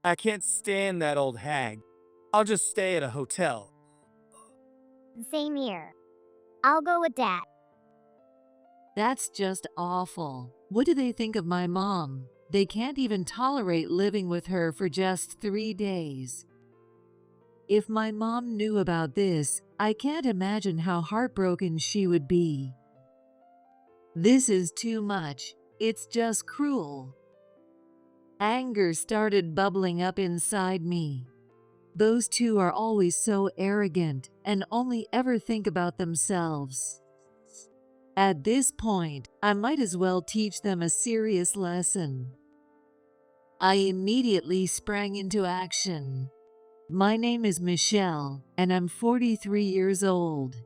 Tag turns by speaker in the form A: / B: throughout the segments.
A: I can't stand that old hag. I'll just stay at a hotel.
B: Same here. I'll go with that.
C: That's just awful. What do they think of my mom? They can't even tolerate living with her for just 3 days. If my mom knew about this, I can't imagine how heartbroken she would be. This is too much. It's just cruel. Anger started bubbling up inside me. Those two are always so arrogant and only ever think about themselves. At this point, I might as well teach them a serious lesson. I immediately sprang into action. My name is Michelle, and I'm 43 years old.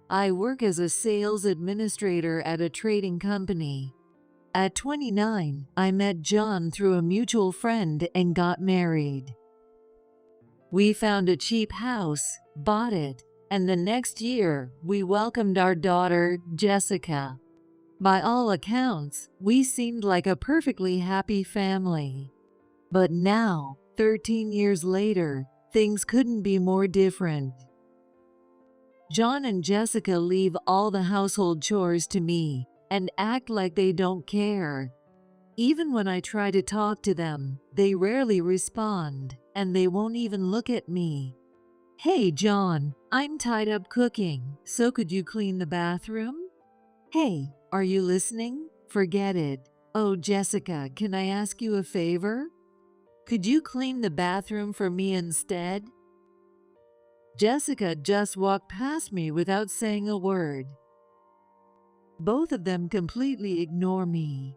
C: I work as a sales administrator at a trading company. At 29, I met John through a mutual friend and got married. We found a cheap house, bought it, and the next year, we welcomed our daughter, Jessica. By all accounts, we seemed like a perfectly happy family. But now, 13 years later, things couldn't be more different. John and Jessica leave all the household chores to me and act like they don't care. Even when I try to talk to them, they rarely respond, and they won't even look at me. Hey, John, I'm tied up cooking, so could you clean the bathroom? Hey, are you listening? Forget it. Oh, Jessica, can I ask you a favor? Could you clean the bathroom for me instead? Jessica just walked past me without saying a word. Both of them completely ignore me.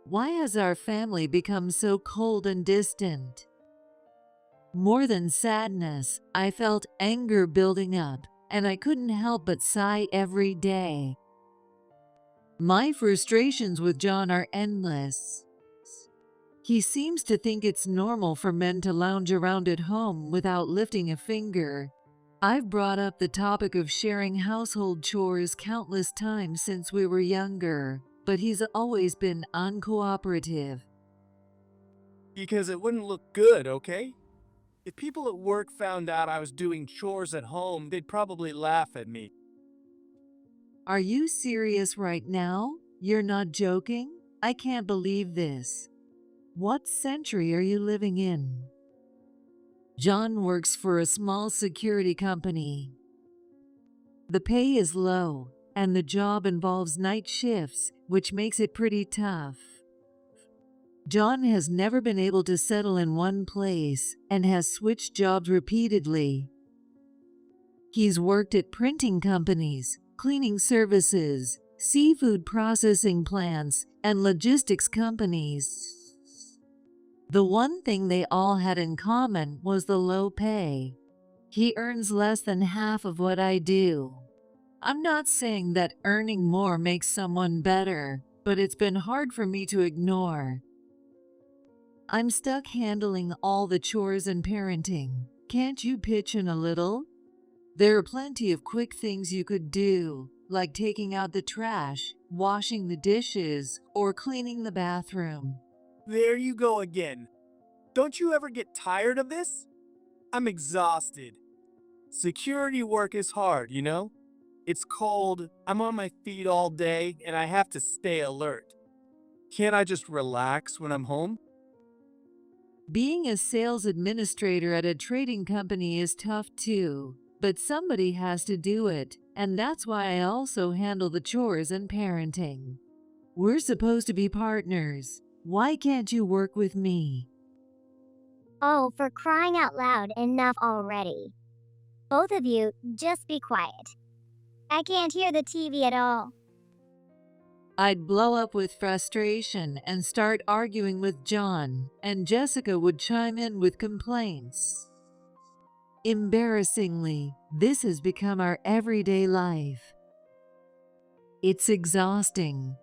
C: Why has our family become so cold and distant? More than sadness, I felt anger building up, and I couldn't help but sigh every day. My frustrations with John are endless. He seems to think it's normal for men to lounge around at home without lifting a finger. I've brought up the topic of sharing household chores countless times since we were younger, but he's always been uncooperative.
A: Because it wouldn't look good, okay? If people at work found out I was doing chores at home, they'd probably laugh at me.
C: Are you serious right now? You're not joking? I can't believe this. What century are you living in? John works for a small security company. The pay is low, and the job involves night shifts, which makes it pretty tough. John has never been able to settle in one place and has switched jobs repeatedly. He's worked at printing companies, cleaning services, seafood processing plants, and logistics companies. The one thing they all had in common was the low pay. He earns less than half of what I do. I'm not saying that earning more makes someone better, but it's been hard for me to ignore. I'm stuck handling all the chores and parenting. Can't you pitch in a little? There are plenty of quick things you could do, like taking out the trash, washing the dishes, or cleaning the bathroom.
A: There you go again. Don't you ever get tired of this? I'm exhausted. Security work is hard, you know? It's cold, I'm on my feet all day, and I have to stay alert. Can't I just relax when I'm home?
C: Being a sales administrator at a trading company is tough too, but somebody has to do it, and that's why I also handle the chores and parenting. We're supposed to be partners. Why can't you work with me?
B: Oh, for crying out loud, enough already. Both of you, just be quiet. I can't hear the TV at all.
C: I'd blow up with frustration and start arguing with John, and Jessica would chime in with complaints. Embarrassingly, this has become our everyday life. It's exhausting.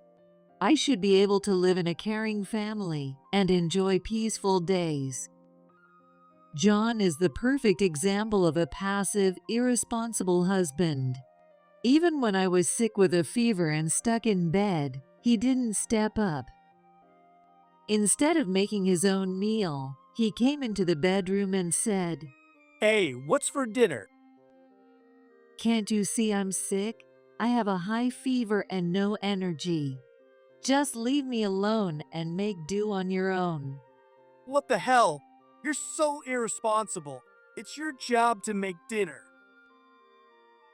C: I should be able to live in a caring family and enjoy peaceful days. John is the perfect example of a passive, irresponsible husband. Even when I was sick with a fever and stuck in bed, he didn't step up. Instead of making his own meal, he came into the bedroom and said,
A: Hey, what's for dinner?
C: "Can't you see I'm sick? I have a high fever and no energy. Just leave me alone and make do on your own."
A: What the hell? You're so irresponsible. It's your job to make dinner.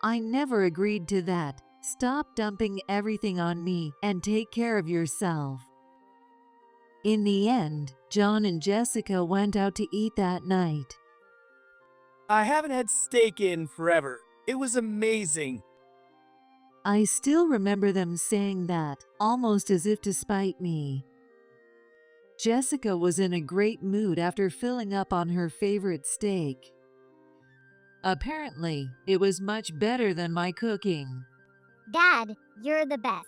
C: I never agreed to that. Stop dumping everything on me and take care of yourself. In the end, John and Jessica went out to eat that night.
A: I haven't had steak in forever. It was amazing.
C: I still remember them saying that, almost as if to spite me. Jessica was in a great mood after filling up on her favorite steak. Apparently, it was much better than my cooking.
B: Dad, you're the best.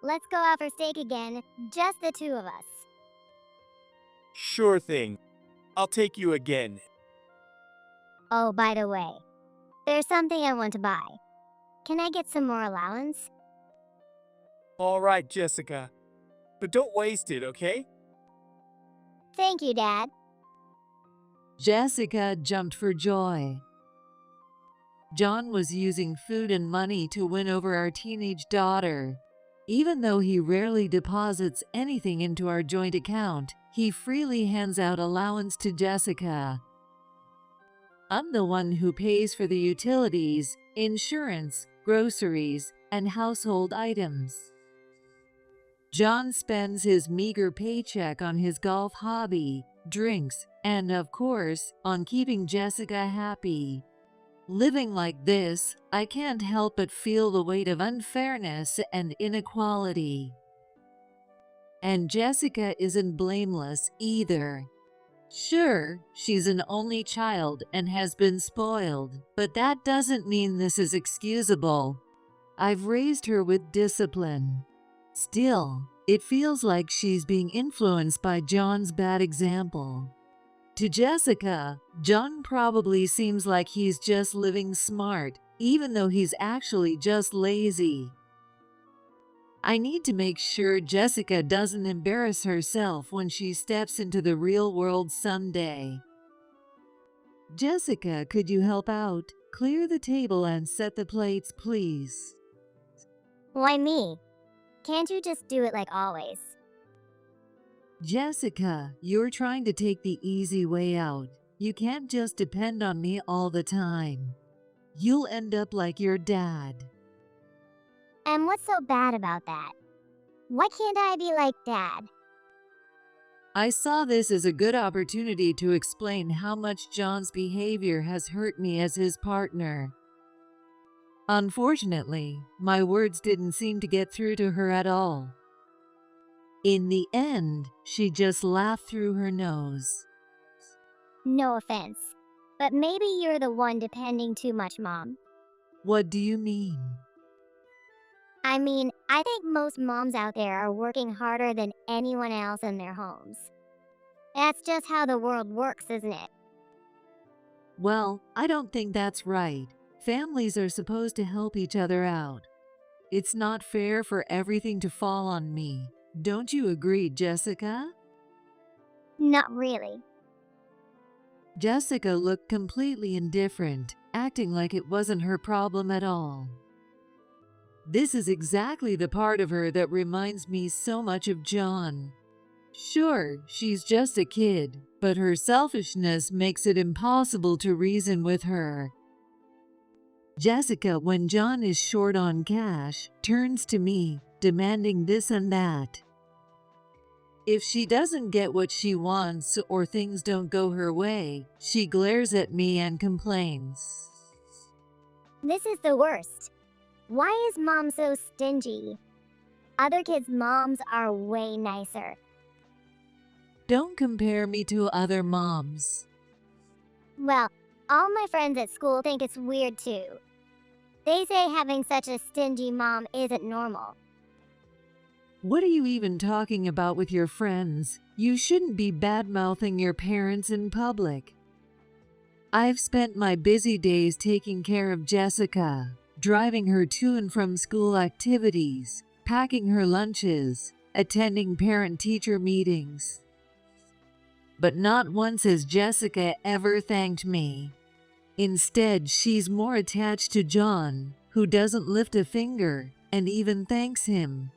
B: Let's go out for steak again, just the two of us.
A: Sure thing. I'll take you again.
B: Oh, by the way, there's something I want to buy. Can I get some more allowance?
A: All right, Jessica. But don't waste it, okay?
B: Thank you, Dad.
C: Jessica jumped for joy. John was using food and money to win over our teenage daughter. Even though he rarely deposits anything into our joint account, he freely hands out allowance to Jessica. I'm the one who pays for the utilities, insurance, groceries, and household items. John spends his meager paycheck on his golf hobby, drinks, and of course, on keeping Jessica happy. Living like this, I can't help but feel the weight of unfairness and inequality. And Jessica isn't blameless either. Sure, she's an only child and has been spoiled, but that doesn't mean this is excusable. I've raised her with discipline. Still, it feels like she's being influenced by John's bad example. To Jessica, John probably seems like he's just living smart, even though he's actually just lazy. I need to make sure Jessica doesn't embarrass herself when she steps into the real world someday. Jessica, could you help out? Clear the table and set the plates, please.
B: Why me? Can't you just do it like always?
C: Jessica, you're trying to take the easy way out. You can't just depend on me all the time. You'll end up like your dad.
B: And what's so bad about that? Why can't I be like Dad?
C: I saw this as a good opportunity to explain how much John's behavior has hurt me as his partner. Unfortunately, my words didn't seem to get through to her at all. In the end, she just laughed through her nose.
B: No offense, but maybe you're the one depending too much, Mom.
C: What do you mean?
B: I mean, I think most moms out there are working harder than anyone else in their homes. That's just how the world works, isn't it?
C: Well, I don't think that's right. Families are supposed to help each other out. It's not fair for everything to fall on me. Don't you agree, Jessica?
B: Not really.
C: Jessica looked completely indifferent, acting like it wasn't her problem at all. This is exactly the part of her that reminds me so much of John. Sure, she's just a kid, but her selfishness makes it impossible to reason with her. Jessica, when John is short on cash, turns to me, demanding this and that. If she doesn't get what she wants or things don't go her way, she glares at me and complains.
B: This is the worst. Why is Mom so stingy? Other kids' moms are way nicer.
C: Don't compare me to other moms.
B: Well, all my friends at school think it's weird too. They say having such a stingy mom isn't normal.
C: What are you even talking about with your friends? You shouldn't be bad-mouthing your parents in public. I've spent my busy days taking care of Jessica, driving her to and from school activities, packing her lunches, attending parent-teacher meetings. But not once has Jessica ever thanked me. Instead, she's more attached to John, who doesn't lift a finger and even thanks him.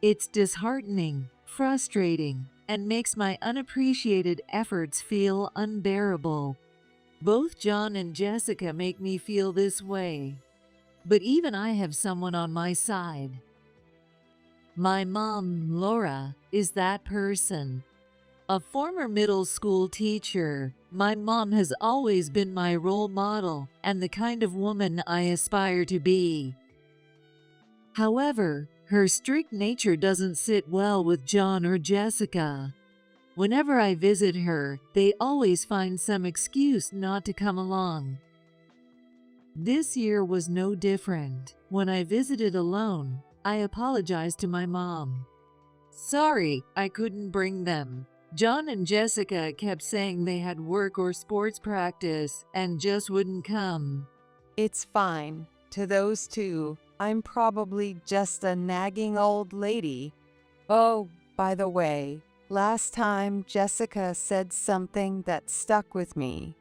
C: It's disheartening, frustrating, and makes my unappreciated efforts feel unbearable. Both John and Jessica make me feel this way. But even I have someone on my side. My mom, Laura, is that person. A former middle school teacher, my mom has always been my role model and the kind of woman I aspire to be. However, her strict nature doesn't sit well with John or Jessica. Whenever I visit her, they always find some excuse not to come along. This year was no different. When I visited alone, I apologized to my mom. Sorry, I couldn't bring them. John and Jessica kept saying they had work or sports practice and just wouldn't come.
D: It's fine. To those two, I'm probably just a nagging old lady. Oh, by the way, last time Jessica said something that stuck with me.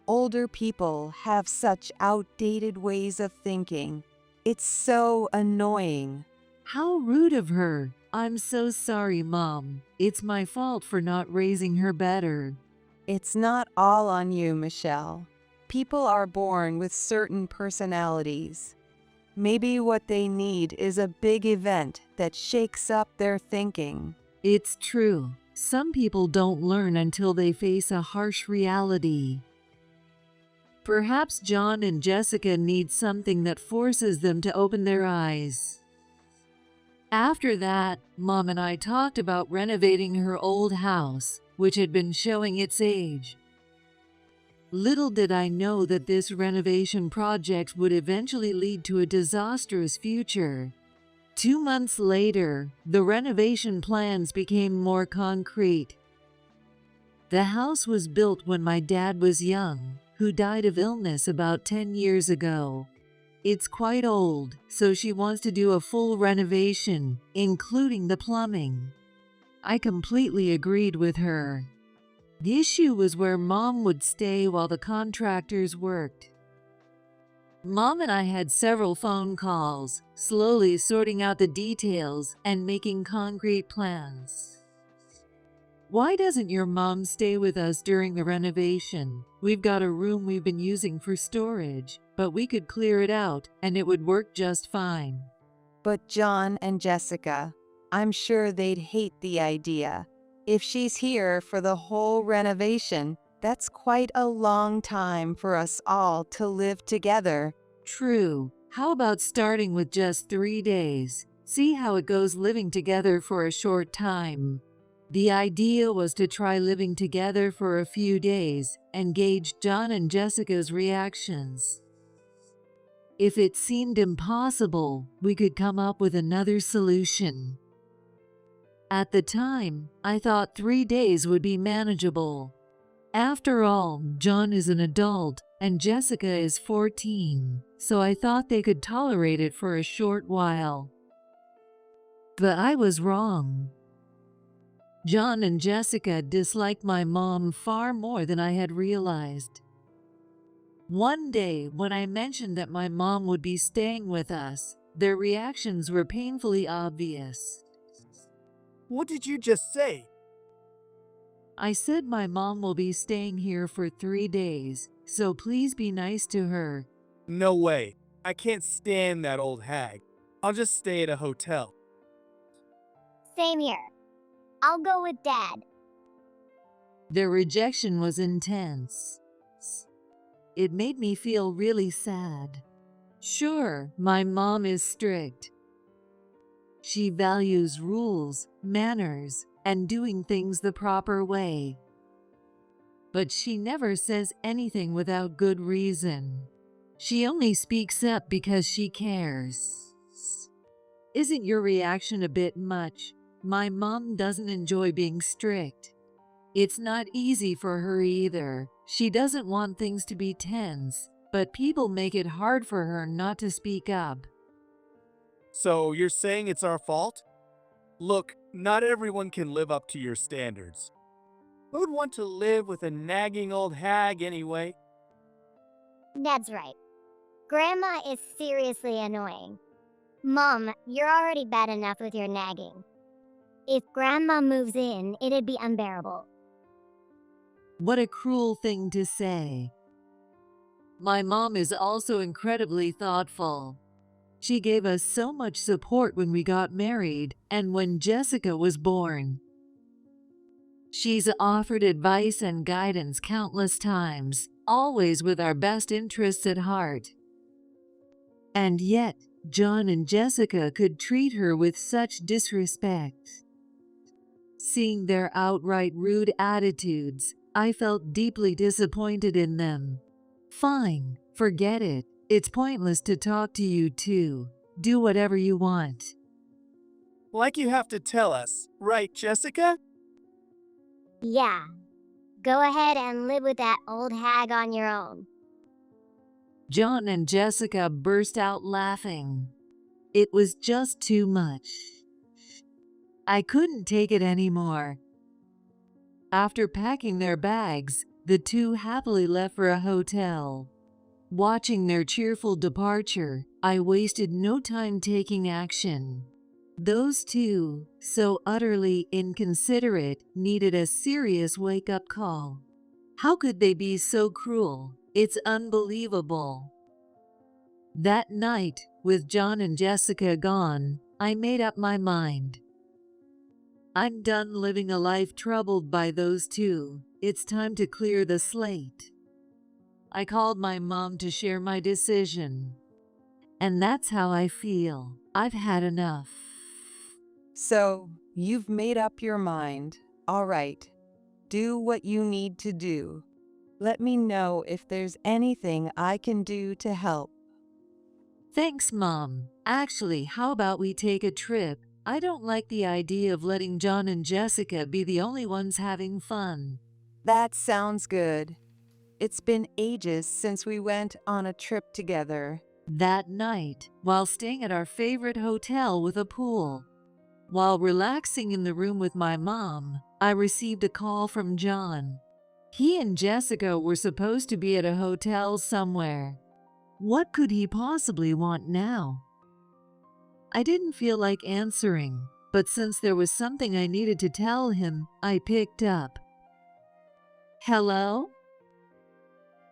D: Older people have such outdated ways of thinking. It's so annoying.
C: How rude of her. I'm so sorry, Mom. It's my fault for not raising her better.
D: It's not all on you, Michelle. People are born with certain personalities. Maybe what they need is a big event that shakes up their thinking.
C: It's true. Some people don't learn until they face a harsh reality. Perhaps John and Jessica need something that forces them to open their eyes. After that, Mom and I talked about renovating her old house, which had been showing its age. Little did I know that this renovation project would eventually lead to a disastrous future. 2 months later, the renovation plans became more concrete. The house was built when my dad was young, who died of illness about 10 years ago. It's quite old, so she wants to do a full renovation, including the plumbing. I completely agreed with her. The issue was where Mom would stay while the contractors worked. Mom and I had several phone calls, slowly sorting out the details and making concrete plans. Why doesn't your mom stay with us during the renovation? We've got a room we've been using for storage, but we could clear it out and it would work just fine.
D: But John and Jessica, I'm sure they'd hate the idea. If she's here for the whole renovation, that's quite a long time for us all to live together.
C: True. How about starting with just 3 days? See how it goes living together for a short time. The idea was to try living together for a few days and gauge John and Jessica's reactions. If it seemed impossible, we could come up with another solution. At the time, I thought 3 days would be manageable. After all, John is an adult and Jessica is 14, so I thought they could tolerate it for a short while. But I was wrong. John and Jessica disliked my mom far more than I had realized. One day, when I mentioned that my mom would be staying with us, their reactions were painfully obvious.
A: What did you just say?
C: I said my mom will be staying here for 3 days, so please be nice to her.
A: No way. I can't stand that old hag. I'll just stay at a hotel.
B: Same here. I'll go with Dad.
C: Their rejection was intense. It made me feel really sad. Sure, my mom is strict. She values rules, manners, and doing things the proper way. But she never says anything without good reason. She only speaks up because she cares. Isn't your reaction a bit much? My mom doesn't enjoy being strict. It's not easy for her either. She doesn't want things to be tense, but people make it hard for her not to speak up.
A: So you're saying it's our fault? Look, Not everyone can live up to your standards. Who would want to live with a nagging old hag anyway?
B: That's right. Grandma is seriously annoying. Mom, you're already bad enough with your nagging. If Grandma moves in, it'd be unbearable.
C: What a cruel thing to say. My mom is also incredibly thoughtful. She gave us so much support when we got married and when Jessica was born. She's offered advice and guidance countless times, always with our best interests at heart. And yet, John and Jessica could treat her with such disrespect. Seeing their outright rude attitudes, I felt deeply disappointed in them. Fine, forget it. It's pointless to talk to you two. Do whatever you want.
A: Like you have to tell us, right, Jessica?
B: Yeah. Go ahead and live with that old hag on your own.
C: John and Jessica burst out laughing. It was just too much. I couldn't take it anymore. After packing their bags, the two happily left for a hotel. Watching their cheerful departure, I wasted no time taking action. Those two, so utterly inconsiderate, needed a serious wake-up call. How could they be so cruel? It's unbelievable. That night, with John and Jessica gone, I made up my mind. I'm done living a life troubled by those two. It's time to clear the slate. I called my mom to share my decision. And that's how I feel. I've had enough.
D: So, you've made up your mind. All right. Do what you need to do. Let me know if there's anything I can do to help.
C: Thanks, Mom. Actually, how about we take a trip? I don't like the idea of letting John and Jessica be the only ones having fun.
D: That sounds good. It's been ages since we went on a trip together.
C: That night, while staying at our favorite hotel with a pool, while relaxing in the room with my mom, I received a call from John. He and Jessica were supposed to be at a hotel somewhere. What could he possibly want now? I didn't feel like answering, but since there was something I needed to tell him, I picked up. Hello?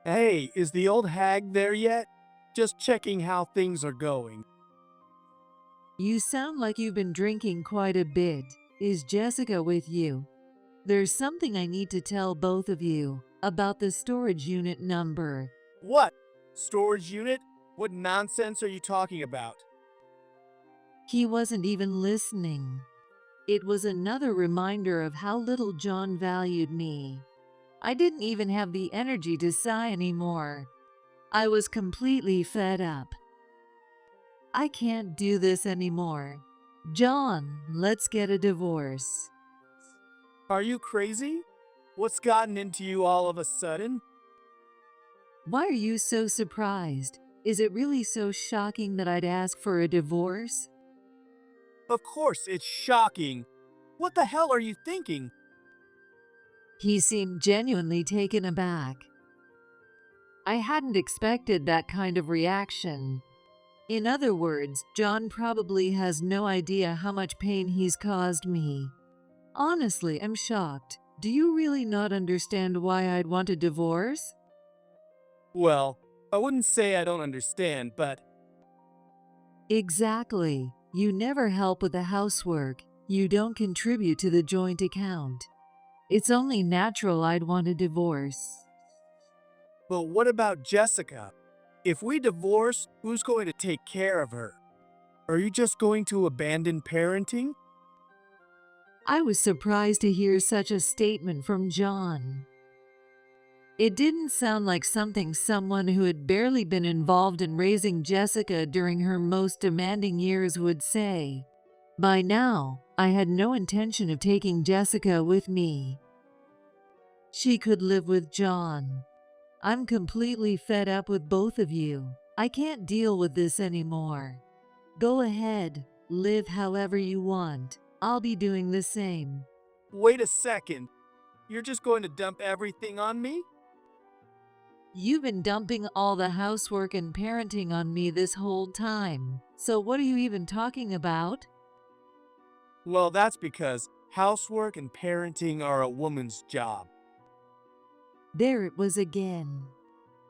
A: Hey, is the old hag there yet? Just checking how things are going.
C: You sound like you've been drinking quite a bit. Is Jessica with you? There's something I need to tell both of you about the storage unit number.
A: What? Storage unit? What nonsense are you talking about?
C: He wasn't even listening. It was another reminder of how little John valued me. I didn't even have the energy to sigh anymore. I was completely fed up. I can't do this anymore. John, let's get a divorce.
A: Are you crazy? What's gotten into you all of a sudden?
C: Why are you so surprised? Is it really so shocking that I'd ask for a divorce?
A: Of course, it's shocking. What the hell are you thinking?
C: He seemed genuinely taken aback. I hadn't expected that kind of reaction. In other words, John probably has no idea how much pain he's caused me. Honestly, I'm shocked. Do you really not understand why I'd want a divorce?
A: Well, I wouldn't say I don't understand, but
C: Exactly. You never help with the housework. You don't contribute to the joint account. It's only natural I'd want a divorce.
A: what about Jessica? If we divorce, who's going to take care of her? Are you just going to abandon parenting?
C: I was surprised to hear such a statement from John. It didn't sound like something someone who had barely been involved in raising Jessica during her most demanding years would say. By now, I had no intention of taking Jessica with me. She could live with John. I'm completely fed up with both of you. I can't deal with this anymore. Go ahead, live however you want. I'll be doing the same.
A: Wait a second. You're just going to dump everything on me?
C: You've been dumping all the housework and parenting on me this whole time. So what are you even talking about?
A: Well, that's because housework and parenting are a woman's job.
C: There it was again.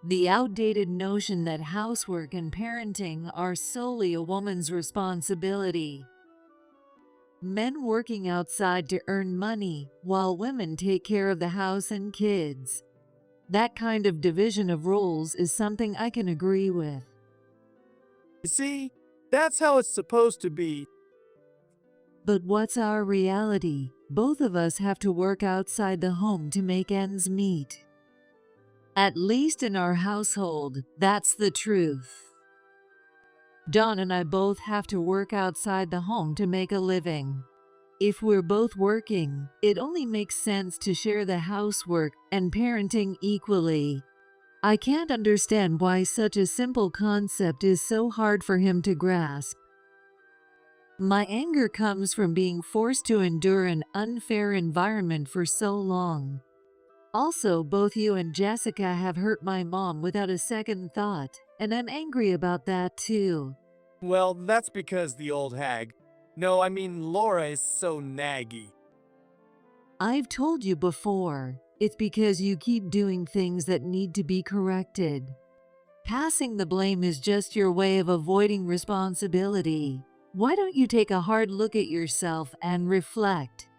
C: The outdated notion that housework and parenting are solely a woman's responsibility. Men working outside to earn money while women take care of the house and kids. That kind of division of roles is something I can agree with.
A: You see, that's how it's supposed to be.
C: But what's our reality? Both of us have to work outside the home to make ends meet. At least in our household, that's the truth. John and I both have to work outside the home to make a living. If we're both working, it only makes sense to share the housework and parenting equally. I can't understand why such a simple concept is so hard for him to grasp. My anger comes from being forced to endure an unfair environment for so long. Also, both you and Jessica have hurt my mom without a second thought, and I'm angry about that too.
A: Well, that's because the old hag. No, I mean Laura is so naggy.
C: I've told you before, it's because you keep doing things that need to be corrected. Passing the blame is just your way of avoiding responsibility. Why don't you take a hard look at yourself and reflect?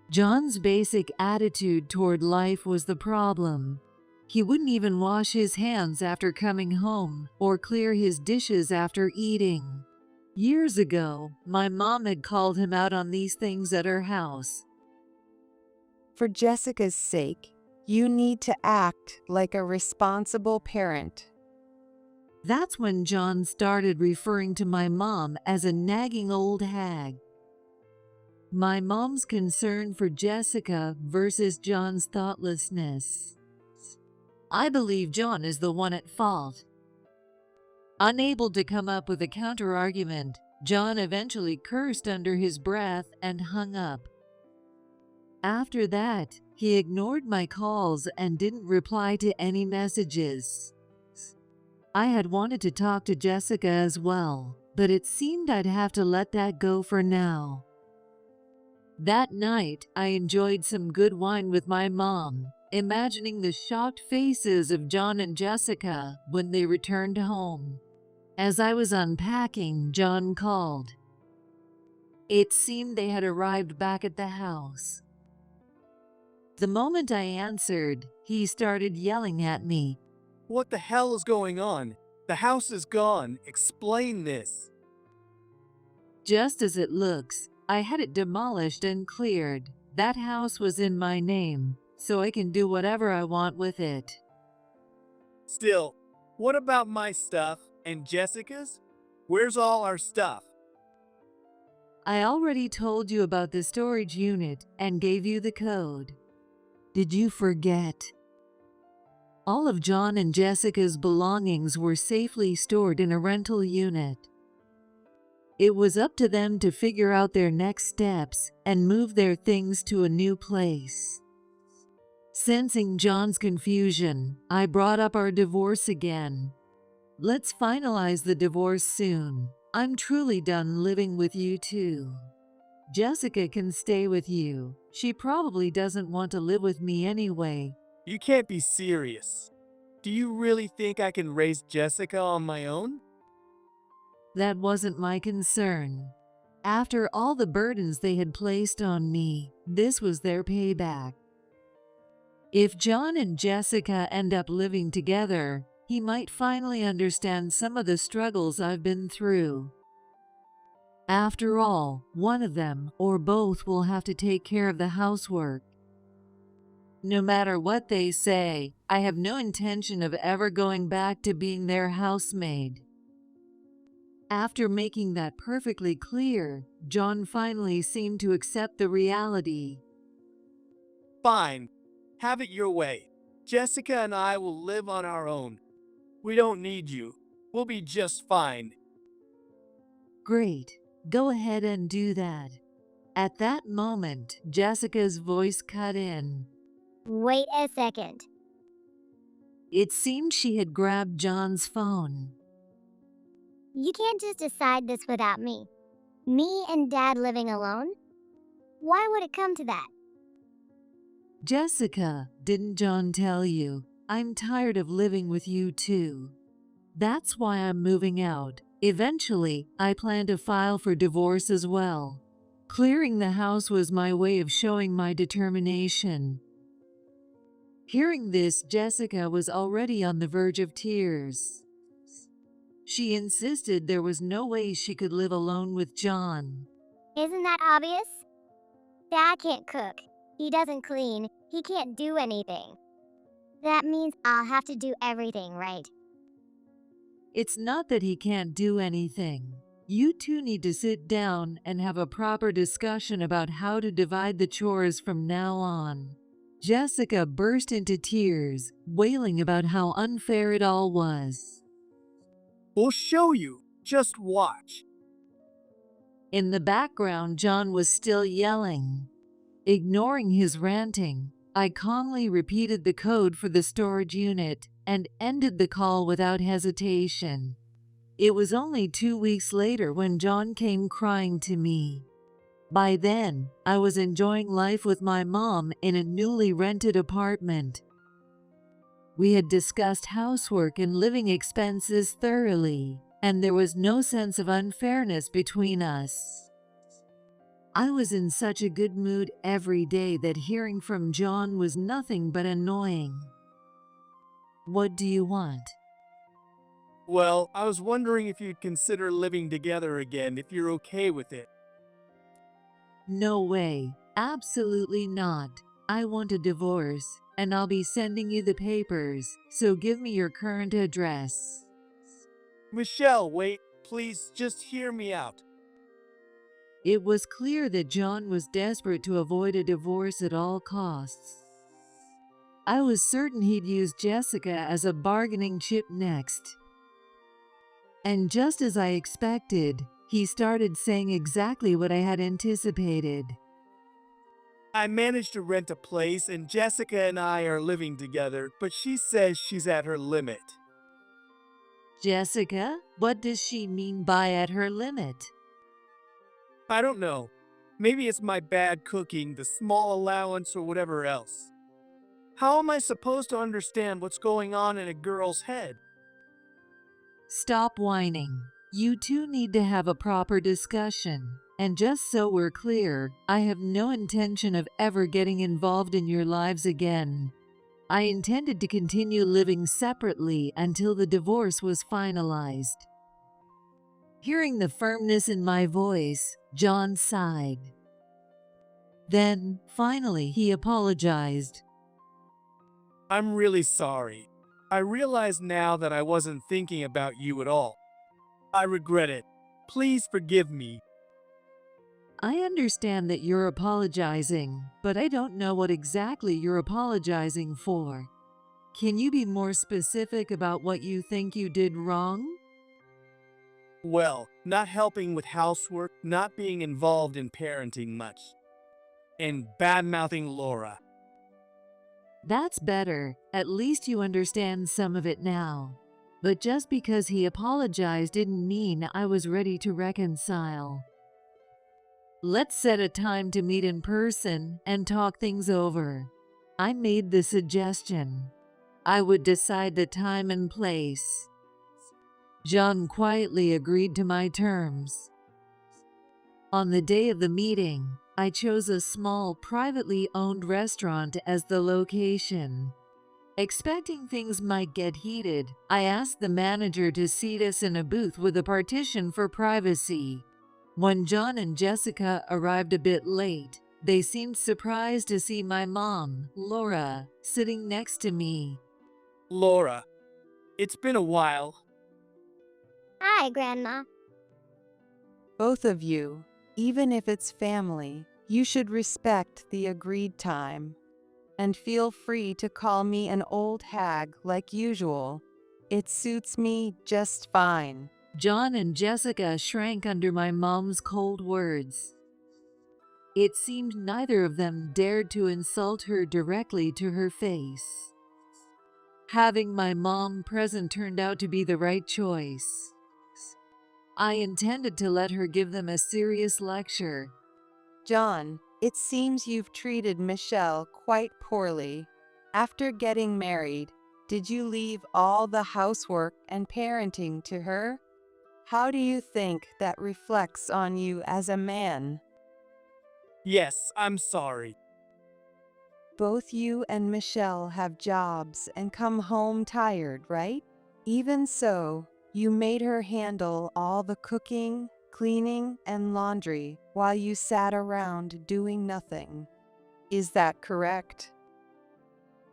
C: John's basic attitude toward life was the problem. He wouldn't even wash his hands after coming home or clear his dishes after eating. Years ago, my mom had called him out on these things at her house.
D: For Jessica's sake, you need to act like a responsible parent.
C: That's when John started referring to my mom as a nagging old hag. My mom's concern for Jessica versus John's thoughtlessness. I believe John is the one at fault. Unable to come up with a counter-argument, John eventually cursed under his breath and hung up. After that, he ignored my calls and didn't reply to any messages. I had wanted to talk to Jessica as well, but it seemed I'd have to let that go for now. That night, I enjoyed some good wine with my mom, imagining the shocked faces of John and Jessica when they returned home. As I was unpacking, John called. It seemed they had arrived back at the house. The moment I answered, he started yelling at me.
A: What the hell is going on? The house is gone. Explain this.
C: Just as it looks, I had it demolished and cleared. That house was in my name, so I can do whatever I want with it.
A: Still, what about my stuff and Jessica's? Where's all our stuff?
C: I already told you about the storage unit and gave you the code. Did you forget? All of John and Jessica's belongings were safely stored in a rental unit. It was up to them to figure out their next steps and move their things to a new place. Sensing John's confusion, I brought up our divorce again. Let's finalize the divorce soon. I'm truly done living with you two. Jessica can stay with you. She probably doesn't want to live with me anyway.
A: You can't be serious. Do you really think I can raise Jessica on my own?
C: That wasn't my concern. After all the burdens they had placed on me, this was their payback. If John and Jessica end up living together, he might finally understand some of the struggles I've been through. After all, one of them or both will have to take care of the housework. No matter what they say, I have no intention of ever going back to being their housemaid. After making that perfectly clear, John finally seemed to accept the reality.
A: Fine. Have it your way. Jessica and I will live on our own. We don't need you. We'll be just fine.
C: Great. Go ahead and do that. At that moment, Jessica's voice cut in.
B: Wait a second.
C: It seemed she had grabbed John's phone.
B: You can't just decide this without me. Me and Dad living alone? Why would it come to that?
C: Jessica, didn't John tell you? I'm tired of living with you too. That's why I'm moving out. Eventually, I plan to file for divorce as well. Clearing the house was my way of showing my determination. Hearing this, Jessica was already on the verge of tears. She insisted there was no way she could live alone with John.
B: Isn't that obvious? Dad can't cook. He doesn't clean. He can't do anything. That means I'll have to do everything, right?
C: It's not that he can't do anything. You two need to sit down and have a proper discussion about how to divide the chores from now on. Jessica burst into tears, wailing about how unfair it all was.
A: We'll show you. Just watch.
C: In the background, John was still yelling. Ignoring his ranting, I calmly repeated the code for the storage unit and ended the call without hesitation. It was only 2 weeks later when John came crying to me. By then, I was enjoying life with my mom in a newly rented apartment. We had discussed housework and living expenses thoroughly, and there was no sense of unfairness between us. I was in such a good mood every day that hearing from John was nothing but annoying. What do you want?
A: Well, I was wondering if you'd consider living together again if you're okay with it.
C: No way. Absolutely not. I want a divorce, and I'll be sending you the papers, so give me your current address.
A: Michelle, wait. Please, just hear me out.
C: It was clear that John was desperate to avoid a divorce at all costs. I was certain he'd use Jessica as a bargaining chip next. And just as I expected, he started saying exactly what I had anticipated.
A: I managed to rent a place and Jessica and I are living together, but she says she's at her limit.
C: Jessica? What does she mean by at her limit?
A: I don't know. Maybe it's my bad cooking, the small allowance, or whatever else. How am I supposed to understand what's going on in a girl's head?
C: Stop whining. You two need to have a proper discussion. And just so we're clear, I have no intention of ever getting involved in your lives again. I intended to continue living separately until the divorce was finalized. Hearing the firmness in my voice, John sighed. Then, finally, he apologized.
A: I'm really sorry. I realize now that I wasn't thinking about you at all. I regret it. Please forgive me.
C: I understand that you're apologizing, but I don't know what exactly you're apologizing for. Can you be more specific about what you think you did wrong?
A: Well, not helping with housework, not being involved in parenting much, and bad-mouthing Laura.
C: That's better. At least you understand some of it now. But just because he apologized didn't mean I was ready to reconcile. Let's set a time to meet in person and talk things over. I made the suggestion. I would decide the time and place. John quietly agreed to my terms. On the day of the meeting, I chose a small, privately owned restaurant as the location. Expecting things might get heated, I asked the manager to seat us in a booth with a partition for privacy. When John and Jessica arrived a bit late, they seemed surprised to see my mom, Laura, sitting next to me.
A: Laura, it's been a while.
B: Hi, Grandma.
D: Both of you, even if it's family, you should respect the agreed time. And feel free to call me an old hag like usual. It suits me just fine.
C: John and Jessica shrank under my mom's cold words. It seemed neither of them dared to insult her directly to her face. Having my mom present turned out to be the right choice. I intended to let her give them a serious lecture.
D: John, it seems you've treated Michelle quite poorly. After getting married, did you leave all the housework and parenting to her? How do you think that reflects on you as a man?
A: Yes, I'm sorry.
D: Both you and Michelle have jobs and come home tired, right? Even so, you made her handle all the cooking, cleaning, and laundry while you sat around doing nothing. Is that correct?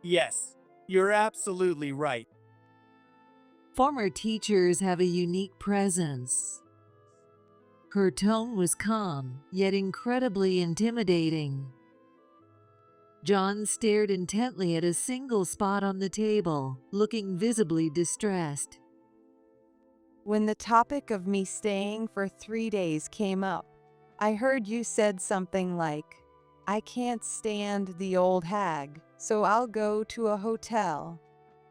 A: Yes, you're absolutely right.
C: Former teachers have a unique presence. Her tone was calm, yet incredibly intimidating. John stared intently at a single spot on the table, looking visibly distressed.
D: When the topic of me staying for 3 days came up, I heard you said something like, "I can't stand the old hag, so I'll go to a hotel."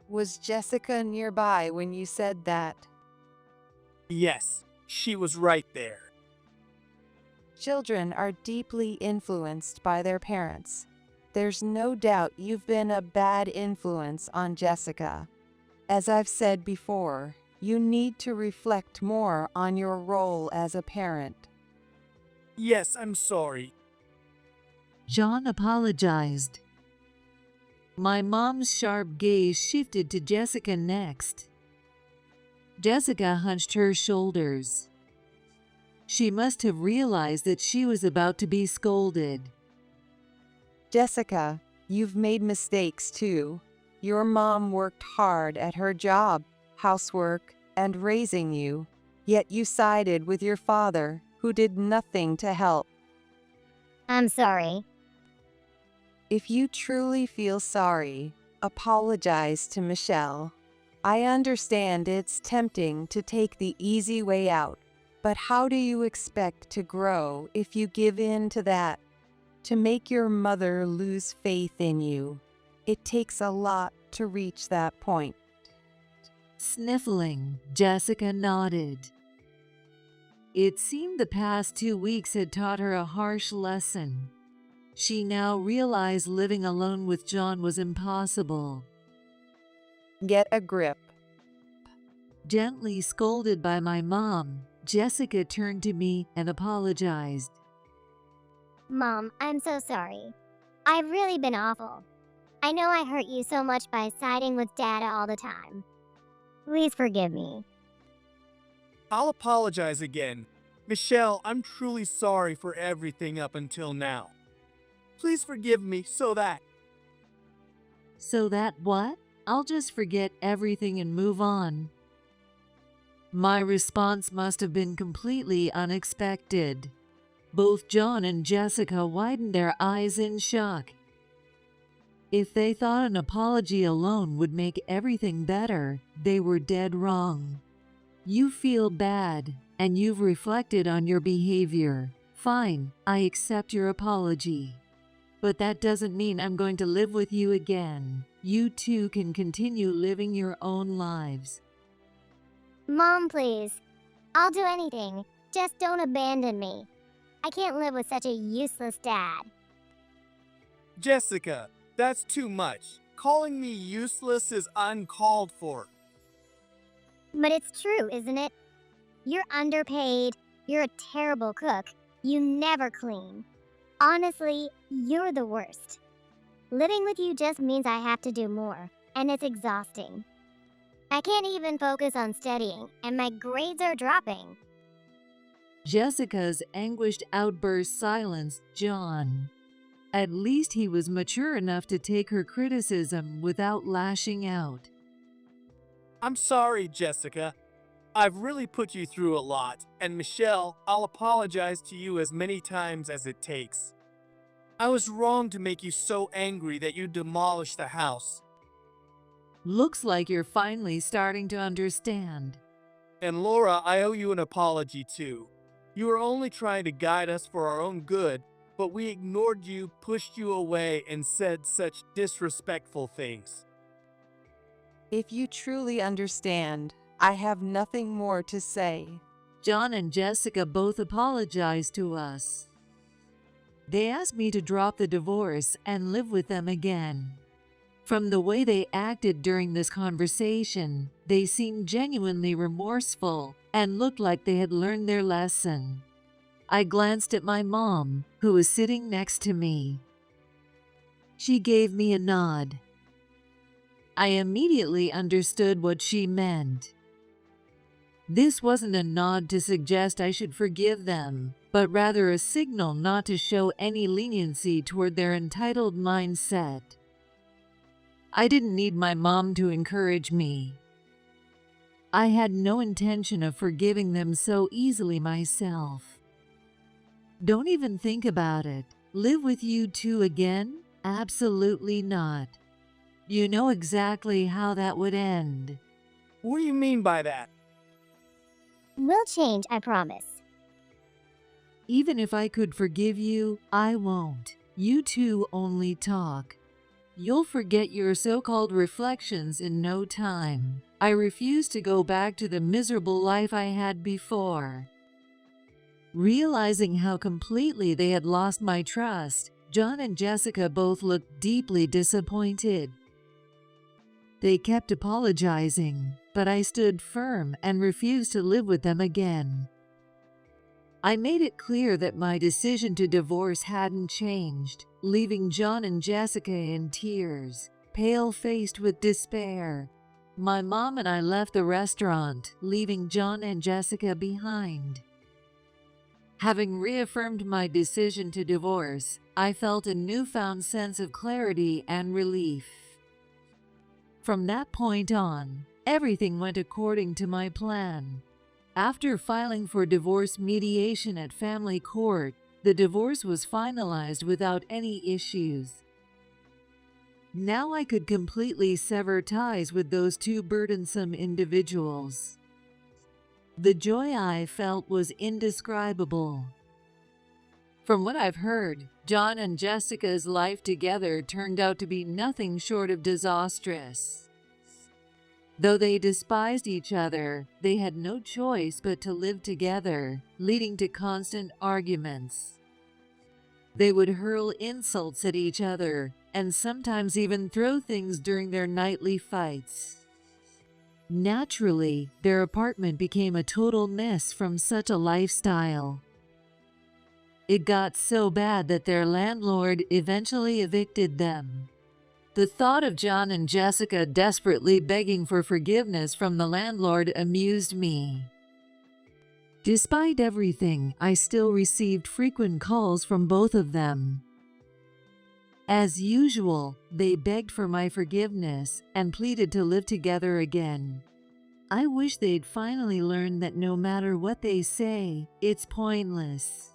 D: Was Jessica nearby when you said that?
A: Yes, she was right there.
D: Children are deeply influenced by their parents. There's no doubt you've been a bad influence on Jessica. As I've said before, you need to reflect more on your role as a parent.
A: Yes, I'm sorry.
C: John apologized. My mom's sharp gaze shifted to Jessica next. Jessica hunched her shoulders. She must have realized that she was about to be scolded.
D: Jessica, you've made mistakes too. Your mom worked hard at her job, housework, and raising you, yet you sided with your father, who did nothing to help.
B: I'm sorry.
D: If you truly feel sorry, apologize to Michelle. I understand it's tempting to take the easy way out, but how do you expect to grow if you give in to that? To make your mother lose faith in you, it takes a lot to reach that point.
C: Sniffling, Jessica nodded. It seemed the past 2 weeks had taught her a harsh lesson. She now realized living alone with John was impossible.
D: Get a grip.
C: Gently scolded by my mom, Jessica turned to me and apologized.
B: Mom, I'm so sorry. I've really been awful. I know I hurt you so much by siding with Dad all the time. Please forgive me.
A: I'll apologize again. Michelle, I'm truly sorry for everything up until now. Please forgive me so that...
C: So that what? I'll just forget everything and move on. My response must have been completely unexpected. Both John and Jessica widened their eyes in shock. If they thought an apology alone would make everything better, they were dead wrong. You feel bad, and you've reflected on your behavior. Fine, I accept your apology. But that doesn't mean I'm going to live with you again. You two can continue living your own lives.
B: Mom, please. I'll do anything. Just don't abandon me. I can't live with such a useless dad.
A: Jessica, that's too much. Calling me useless is uncalled for.
B: But it's true, isn't it? You're underpaid. You're a terrible cook. You never clean. Honestly, you're the worst. Living with you just means I have to do more, and it's exhausting. I can't even focus on studying, and my grades are dropping.
C: Jessica's anguished outburst silenced John. At least he was mature enough to take her criticism without lashing out.
A: I'm sorry, Jessica. I've really put you through a lot, and Michelle, I'll apologize to you as many times as it takes. I was wrong to make you so angry that you demolished the house.
C: Looks like you're finally starting to understand.
A: And Laura, I owe you an apology too. You were only trying to guide us for our own good, but we ignored you, pushed you away, and said such disrespectful things.
D: If you truly understand, I have nothing more to say.
C: John and Jessica both apologized to us. They asked me to drop the divorce and live with them again. From the way they acted during this conversation, they seemed genuinely remorseful and looked like they had learned their lesson. I glanced at my mom, who was sitting next to me. She gave me a nod. I immediately understood what she meant. This wasn't a nod to suggest I should forgive them, but rather a signal not to show any leniency toward their entitled mindset. I didn't need my mom to encourage me. I had no intention of forgiving them so easily myself. Don't even think about it. Live with you two again? Absolutely not. You know exactly how that would end.
A: What do you mean by that?
B: We'll change, I promise.
C: Even if I could forgive you, I won't. You two only talk. You'll forget your so-called reflections in no time. I refuse to go back to the miserable life I had before. Realizing how completely they had lost my trust, John and Jessica both looked deeply disappointed. They kept apologizing, but I stood firm and refused to live with them again. I made it clear that my decision to divorce hadn't changed, leaving John and Jessica in tears, pale-faced with despair. My mom and I left the restaurant, leaving John and Jessica behind. Having reaffirmed my decision to divorce, I felt a newfound sense of clarity and relief. From that point on, everything went according to my plan. After filing for divorce mediation at family court, the divorce was finalized without any issues. Now I could completely sever ties with those two burdensome individuals. The joy I felt was indescribable. From what I've heard, John and Jessica's life together turned out to be nothing short of disastrous. Though they despised each other, they had no choice but to live together, leading to constant arguments. They would hurl insults at each other, and sometimes even throw things during their nightly fights. Naturally, their apartment became a total mess from such a lifestyle. It got so bad that their landlord eventually evicted them. The thought of John and Jessica desperately begging for forgiveness from the landlord amused me. Despite everything, I still received frequent calls from both of them. As usual, they begged for my forgiveness and pleaded to live together again. I wish they'd finally learn that no matter what they say, it's pointless.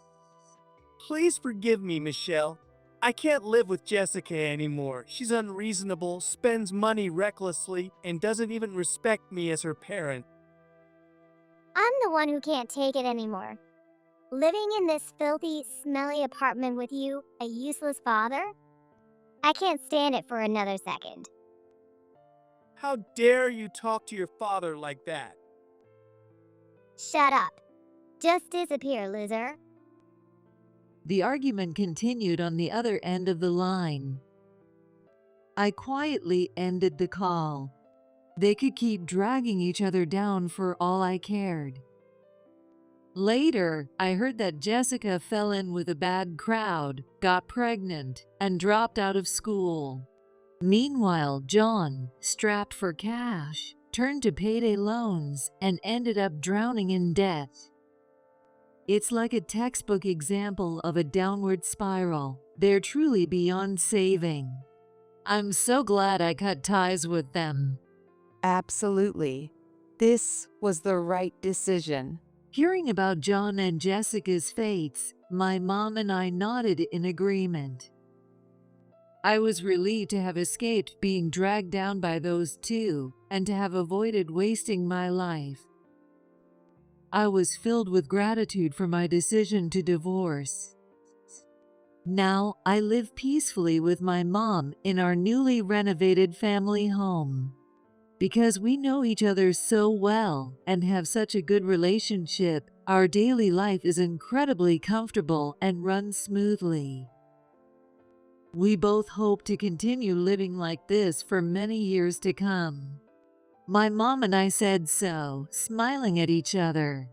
A: Please forgive me, Michelle. I can't live with Jessica anymore. She's unreasonable, spends money recklessly, and doesn't even respect me as her parent.
B: I'm the one who can't take it anymore. Living in this filthy, smelly apartment with you, a useless father? I can't stand it for another second.
A: How dare you talk to your father like that?
B: Shut up. Just disappear, loser.
C: The argument continued on the other end of the line. I quietly ended the call. They could keep dragging each other down for all I cared. Later, I heard that Jessica fell in with a bad crowd, got pregnant, and dropped out of school. Meanwhile, John, strapped for cash, turned to payday loans and ended up drowning in debt. It's like a textbook example of a downward spiral. They're truly beyond saving. I'm so glad I cut ties with them.
D: Absolutely. This was the right decision.
C: Hearing about John and Jessica's fates, my mom and I nodded in agreement. I was relieved to have escaped being dragged down by those two and to have avoided wasting my life. I was filled with gratitude for my decision to divorce. Now I live peacefully with my mom in our newly renovated family home. Because we know each other so well and have such a good relationship, our daily life is incredibly comfortable and runs smoothly. We both hope to continue living like this for many years to come. My mom and I said so, smiling at each other.